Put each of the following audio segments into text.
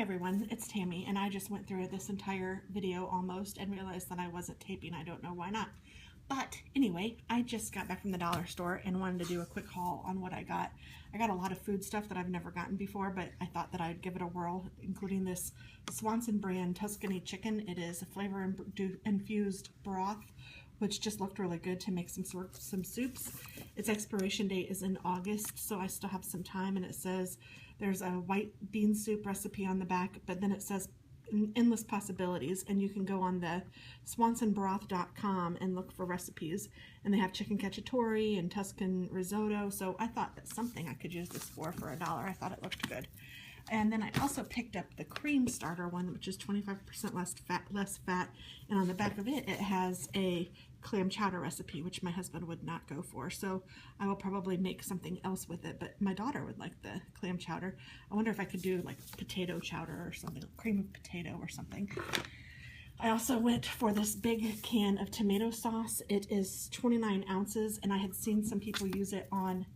everyone, it's Tammy, and I just went through this entire video almost and realized that I wasn't taping. I don't know why not. But anyway, I just got back from the dollar store and wanted to do a quick haul on what I got. I got a lot of food stuff that I've never gotten before, but I thought that I'd give it a whirl, including this Swanson brand Tuscan chicken. It is a flavor infused broth, which just looked really good to make some soups. Its expiration date is in August, so I still have some time, and it says there's a white bean soup recipe on the back, but then it says endless possibilities, and you can go on the swansonbroth.com and look for recipes, and they have chicken cacciatore and Tuscan risotto, so I thought that's something I could use this for $1. I thought it looked good. And then I also picked up the cream starter one, which is 25% less fat, and on the back of it, it has a clam chowder recipe, which my husband would not go for, so I will probably make something else with it, but my daughter would like the clam chowder. I wonder if I could do like potato chowder or something, cream of potato or something. I also went for this big can of tomato sauce. It is 29 ounces, and I had seen some people use it on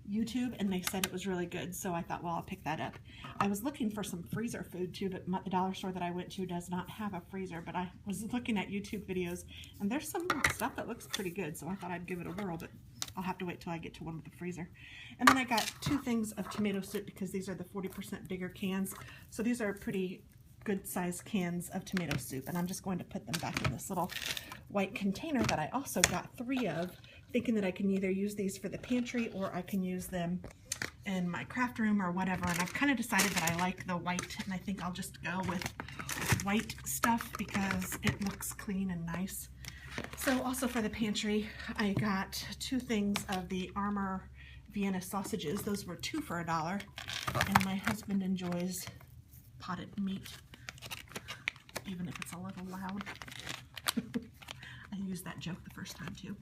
YouTube, and they said it was really good, so I thought, well, I'll pick that up. I was looking for some freezer food too, but the dollar store that I went to does not have a freezer, but I was looking at YouTube videos, and there's some stuff that looks pretty good, so I thought I'd give it a whirl, but I'll have to wait till I get to one with the freezer. And then I got 2 things of tomato soup, because these are the 40% bigger cans, so these are pretty good sized cans of tomato soup, and I'm just going to put them back in this little white container that I also got 3 of, thinking that I can either use these for the pantry or I can use them in my craft room or whatever, and I've kind of decided that I like the white, and I think I'll just go with white stuff because it looks clean and nice. So also for the pantry, I got 2 things of the Armour Vienna sausages. Those were 2 for $1, and my husband enjoys potted meat, even if it's a little loud. I used that joke the first time too.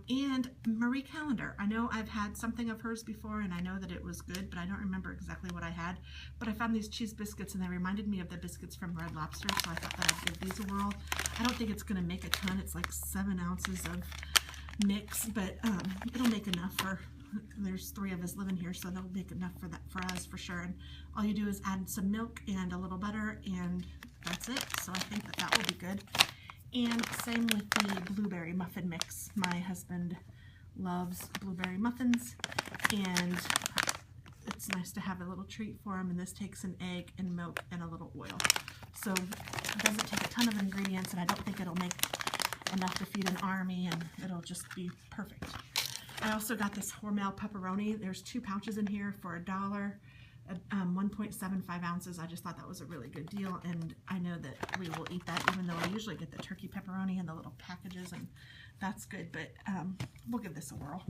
And Marie Callender. I know I've had something of hers before, and I know that it was good, but I don't remember exactly what I had. But I found these cheese biscuits, and they reminded me of the biscuits from Red Lobster, so I thought that I'd give these a whirl. I don't think it's going to make a ton. It's like 7 ounces of mix, but it'll make enough for, there's 3 of us living here, so that'll make enough for that for us for sure. And all you do is add some milk and a little butter, and that's it. So I think that that will be good. And same with the blueberry muffin mix. My husband loves blueberry muffins, and it's nice to have a little treat for him, and this takes an egg and milk and a little oil. So it doesn't take a ton of ingredients, and I don't think it'll make enough to feed an army, and it'll just be perfect. I also got this Hormel pepperoni. There's 2 pouches in here for $1. 1.75 ounces. I just thought that was a really good deal, and I know that we will eat that, even though I usually get the turkey pepperoni in the little packages, and that's good, but we'll give this a whirl.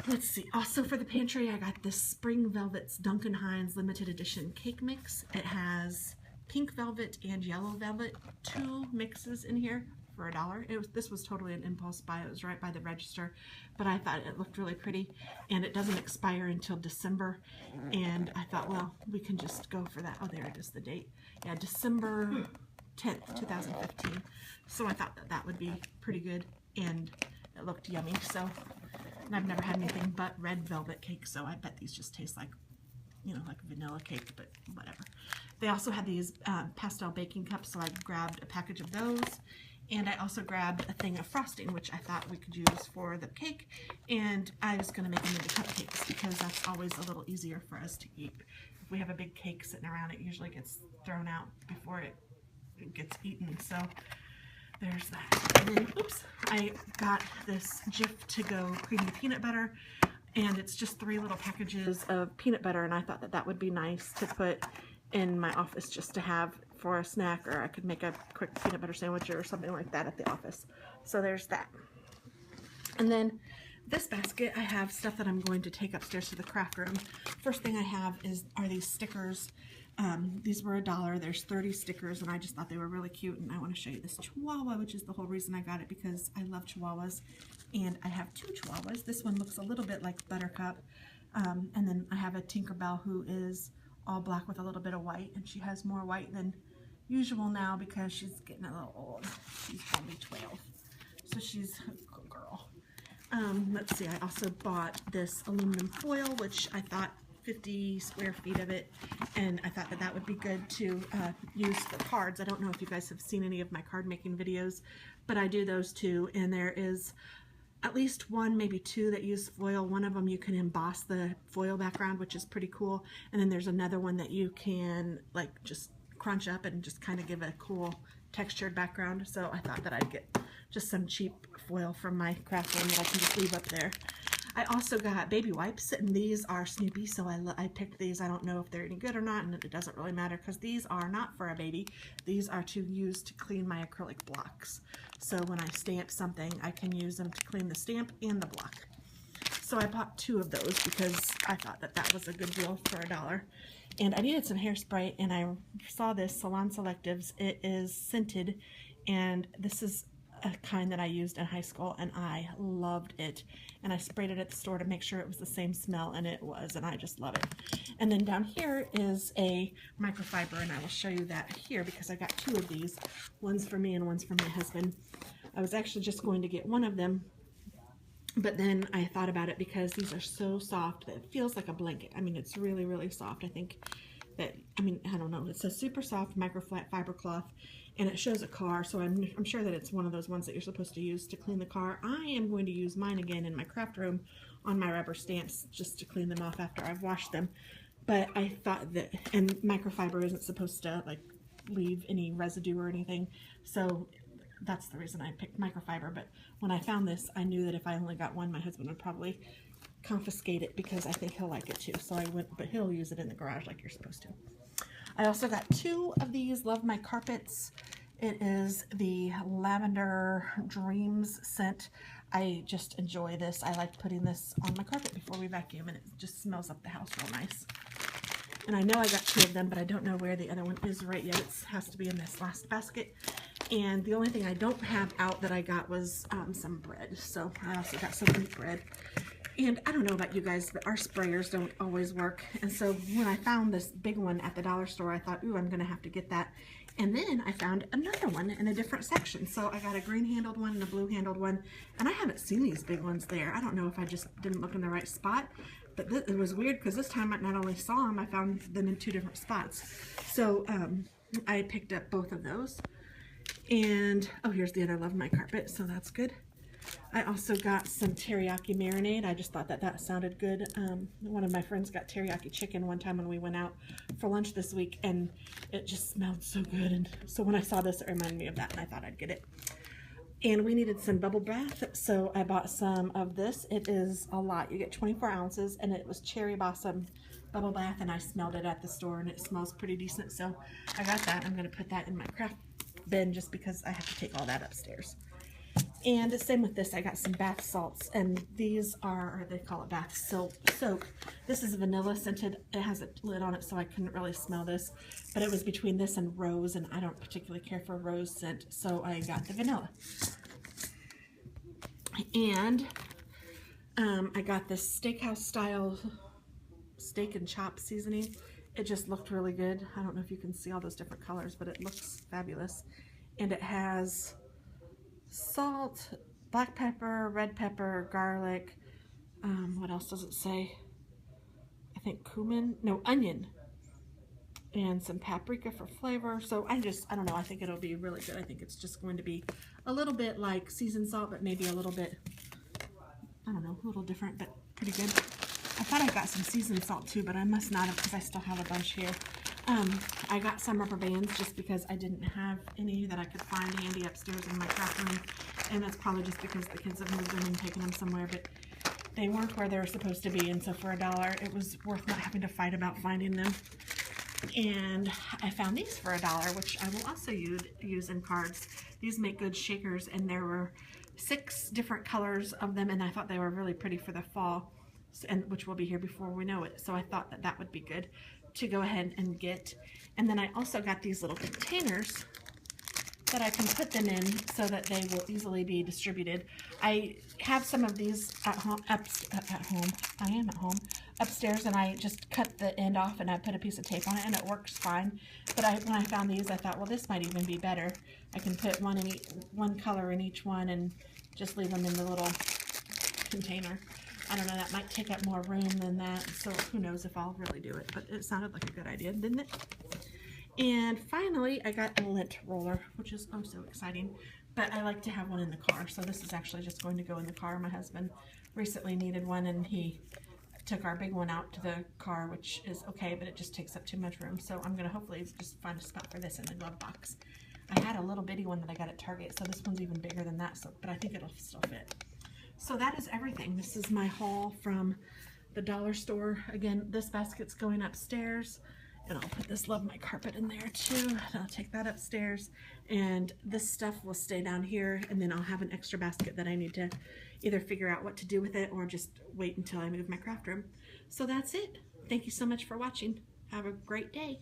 Let's see. Also for the pantry, I got this Spring Velvet's Duncan Hines limited edition cake mix. It has pink velvet and yellow velvet, 2 mixes in here for $1. This was totally an impulse buy. It was right by the register, but I thought it looked really pretty, and it doesn't expire until December, and I thought, well, we can just go for that. Oh, there it is, the date. Yeah, December 10th, 2015. So I thought that that would be pretty good, and it looked yummy. So, and I've never had anything but red velvet cake, so I bet these just taste like, you know, like vanilla cake, but whatever. They also had these pastel baking cups, so I grabbed a package of those. And I also grabbed a thing of frosting, which I thought we could use for the cake, and I was going to make them into cupcakes because that's always a little easier for us to eat. If we have a big cake sitting around, it usually gets thrown out before it gets eaten, so there's that. And then, oops, I got this Jif to-go creamy peanut butter, and it's just 3 little packages of peanut butter, and I thought that that would be nice to put in my office just to have for a snack, or I could make a quick peanut butter sandwich or something like that at the office. So there's that. And then this basket, I have stuff that I'm going to take upstairs to the craft room. First thing I have are these stickers. These were $1. There's 30 stickers, and I just thought they were really cute, and I want to show you this Chihuahua, which is the whole reason I got it, because I love Chihuahuas, and I have 2 Chihuahuas. This one looks a little bit like Buttercup, and then I have a Tinkerbell who is all black with a little bit of white, and she has more white than usual now because she's getting a little old. She's only 12, so she's a good girl. Let's see, I also bought this aluminum foil, which I thought 50 square feet of it, and I thought that that would be good to use for cards. I don't know if you guys have seen any of my card making videos, but I do those too, and there is at least one, maybe two that use foil. One of them you can emboss the foil background, which is pretty cool, and then there's another one that you can like just crunch up and just kind of give a cool textured background. So I thought that I'd get just some cheap foil from my craft room that I can just leave up there. I also got baby wipes, and these are Snoopy, so I picked these. I don't know if they're any good or not, and it doesn't really matter because these are not for a baby. These are to use to clean my acrylic blocks. So when I stamp something, I can use them to clean the stamp and the block. So I bought 2 of those because I thought that that was a good deal for $1. And I needed some hairspray, and I saw this Salon Selectives. It is scented, and this is a kind that I used in high school, and I loved it. And I sprayed it at the store to make sure it was the same smell, and it was, and I just love it. And then down here is a microfiber, and I will show you that here because I got 2 of these. One's for me and one's for my husband. I was actually just going to get one of them, but then I thought about it because these are so soft that it feels like a blanket. I mean, it's really, really soft. I think that, I mean, I don't know. It says super soft microfiber cloth, and it shows a car, so I'm sure that it's one of those ones that you're supposed to use to clean the car. I am going to use mine again in my craft room on my rubber stamps just to clean them off after I've washed them. But I thought that, and microfiber isn't supposed to like leave any residue or anything, so that's the reason I picked microfiber. But when I found this, I knew that if I only got one, my husband would probably confiscate it because I think he'll like it too. So I went, but he'll use it in the garage like you're supposed to. I also got 2 of these Love My Carpets. It is the Lavender Dreams scent. I just enjoy this. I like putting this on my carpet before we vacuum, and it just smells up the house real nice. And I know I got 2 of them, but I don't know where the other one is right yet. It has to be in this last basket. And the only thing I don't have out that I got was some bread. So I also got some wheat bread. And I don't know about you guys, but our sprayers don't always work. And so when I found this big one at the dollar store, I thought, ooh, I'm going to have to get that. And then I found another one in a different section. So I got a green handled one and a blue handled one. And I haven't seen these big ones there. I don't know if I just didn't look in the right spot. But it was weird because this time I not only saw them, I found them in 2 different spots. So I picked up both of those. And, oh, here's the other Love My Carpet, so that's good. I also got some teriyaki marinade. I just thought that that sounded good. One of my friends got teriyaki chicken one time when we went out for lunch this week, and it just smelled so good. And so when I saw this, it reminded me of that, and I thought I'd get it. And we needed some bubble bath, so I bought some of this. It is a lot. You get 24 ounces, and it was cherry blossom bubble bath, and I smelled it at the store, and it smells pretty decent, so I got that. I'm going to put that in my craft bin just because I have to take all that upstairs. And the same with this, I got some bath salts, and these are, or they call it bath soap. This is vanilla scented. It has a lid on it, so I couldn't really smell this, but it was between this and rose, and I don't particularly care for rose scent, so I got the vanilla. And I got this steakhouse style steak and chop seasoning. It just looked really good. I don't know if you can see all those different colors, but it looks fabulous. And it has salt, black pepper, red pepper, garlic, what else does it say? I think cumin, no, onion, and some paprika for flavor. So I don't know, I think it'll be really good. I think it's just going to be a little bit like seasoned salt, but maybe a little bit, I don't know, a little different, but pretty good. I thought I got some seasoned salt too, but I must not have because I still have a bunch here. I got some rubber bands just because I didn't have any that I could find handy upstairs in my craft room, and that's probably just because the kids have moved them and taken them somewhere, but they weren't where they were supposed to be, and so for $1, it was worth not having to fight about finding them. And I found these for $1, which I will also use in cards. These make good shakers, and there were 6 different colors of them, and I thought they were really pretty for the fall, and which will be here before we know it. So I thought that that would be good to go ahead and get. And then I also got these little containers that I can put them in so that they will easily be distributed. I have some of these at home, I am at home, upstairs, and I just cut the end off and I put a piece of tape on it, and it works fine. But when I found these, I thought, well, this might even be better. I can put one color in each one and just leave them in the little container. I don't know, that might take up more room than that, so who knows if I'll really do it, but it sounded like a good idea, didn't it? And finally, I got a lint roller, which is oh so exciting, but I like to have one in the car, so this is actually just going to go in the car. My husband recently needed one, and he took our big one out to the car, which is okay, but it just takes up too much room, so I'm going to hopefully just find a spot for this in the glove box. I had a little bitty one that I got at Target, so this one's even bigger than that, so but I think it'll still fit. So that is everything. This is my haul from the dollar store. Again, this basket's going upstairs, and I'll put this Love My Carpet in there too, and I'll take that upstairs, and this stuff will stay down here, and then I'll have an extra basket that I need to either figure out what to do with it or just wait until I move my craft room. So that's it. Thank you so much for watching. Have a great day.